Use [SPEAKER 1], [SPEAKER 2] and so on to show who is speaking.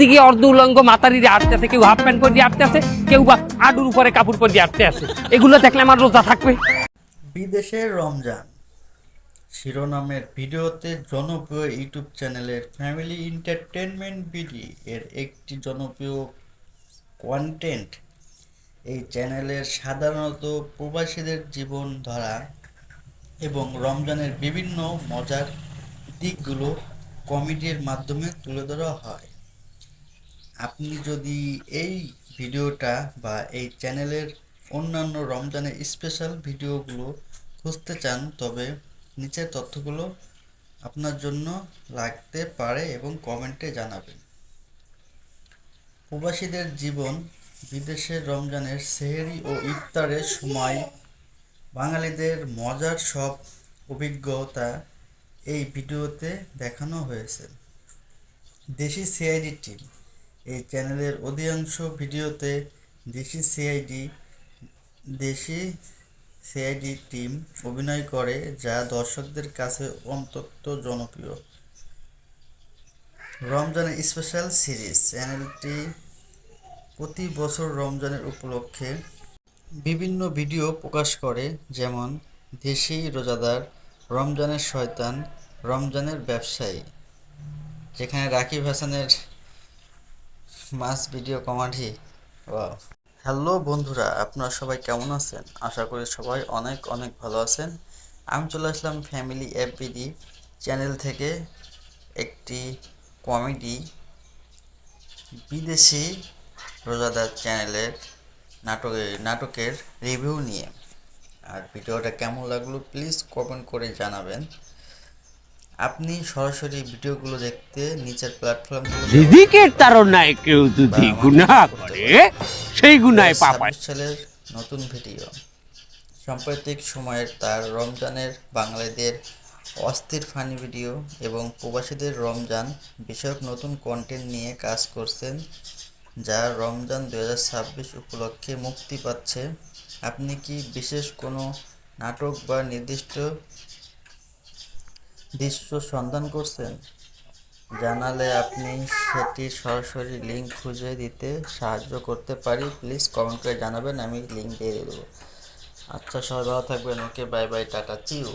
[SPEAKER 1] দিকে অর্ধ উলঙ্গ মাতারি দিয়ে আটতেছে, কেউ হাফ প্যান্ট পরে দিয়ে আটতেছে, কেউ বা আডুর উপরে কাপড় পরে দিয়ে আটতে আছে। এগুলো দেখলে আমার রোজা থাকবে?
[SPEAKER 2] বিদেশের রমজান শিরোনামের ভিডিওতে জনপ্রিয় ইউটিউব চ্যানেলের ফ্যামিলি এন্টারটেনমেন্ট বিডি এর একটি জনপ্রিয় কন্টেন্ট। এই চ্যানেলের সাধারণত প্রবাসীদের জীবনধারা এবং রমজানের বিভিন্ন মজার দিকগুলো কমেডির মাধ্যমে তুলে ধরা হয়। আপনি যদি এই ভিডিওটা বা এই চ্যানেলের অন্যান্য রমজানের স্পেশাল ভিডিওগুলো খুঁজতে চান, তবে নিচের তথ্যগুলো আপনার জন্য লাগতে পারে এবং কমেন্টে জানাবেন। প্রবাসীদের জীবন, বিদেশের রমজানের সেহরি ও ইফতারের সময় বাঙালিদের মজার সব অভিজ্ঞতা এই ভিডিওতে দেখানো হয়েছে। দেশি সিআইডি টিম, এই চ্যানেলের অধিকাংশ ভিডিওতে দেশি সিআইডি টিম অভিনয় করে, যা দর্শকদের কাছে অত্যন্ত জনপ্রিয়। রমজানের স্পেশাল সিরিজ, চ্যানেলটি প্রতি বছর রমজানের উপলক্ষে বিভিন্ন ভিডিও প্রকাশ করে, যেমন দেশি রোজাদার, রমজানের শয়তান, রমজানের ব্যবসায়ী, যেখানে রাকিব হাসানের মাস ভিডিও কমেডি। ওয়াও! হ্যালো বন্ধুরা, আপনারা সবাই কেমন আছেন? আশা করি সবাই অনেক অনেক ভালো আছেন। আমি চলে আসলাম ফ্যামিলি এফবিডি চ্যানেল থেকে একটি কমেডি বিদেশি রোজাদার চ্যানেলের নাটকের রিভিউ নিয়ে। আর ভিডিওটা কেমন লাগলো প্লিজ কমেন্ট করে জানাবেন। আপনি সরাসরি ভিডিওগুলো দেখতে নিচের প্ল্যাটফর্মগুলো
[SPEAKER 1] রিজিকের তাড়নায় কেউ যদি গুনাহ করে, সেই গুনায় পাপ হয়।
[SPEAKER 2] 2026 সালের নতুন ভিডিও, সাম্প্রতিক সময়ের তার রমজানের বাঙালিদের অস্থির ফানি ভিডিও এবং প্রবাসীদের রমজান বিষয়ক নতুন কন্টেন্ট নিয়ে কাজ করছেন, যা রমজান 2026 উপলক্ষে মুক্তি পাচ্ছে। আপনি কি বিশেষ কোনো নাটক বা নির্দিষ্ট দৃশ্য সন্ধান করছেন? জানালে আপনি সেটির সরাসরি লিঙ্ক খুঁজে দিতে সাহায্য করতে পারি। প্লিজ কমেন্ট করে জানাবেন, আমি লিঙ্ক দিয়ে দেবো। আচ্ছা, সবাই ভালো থাকবেন। ওকে, বাই বাই, টাটা, চিউ।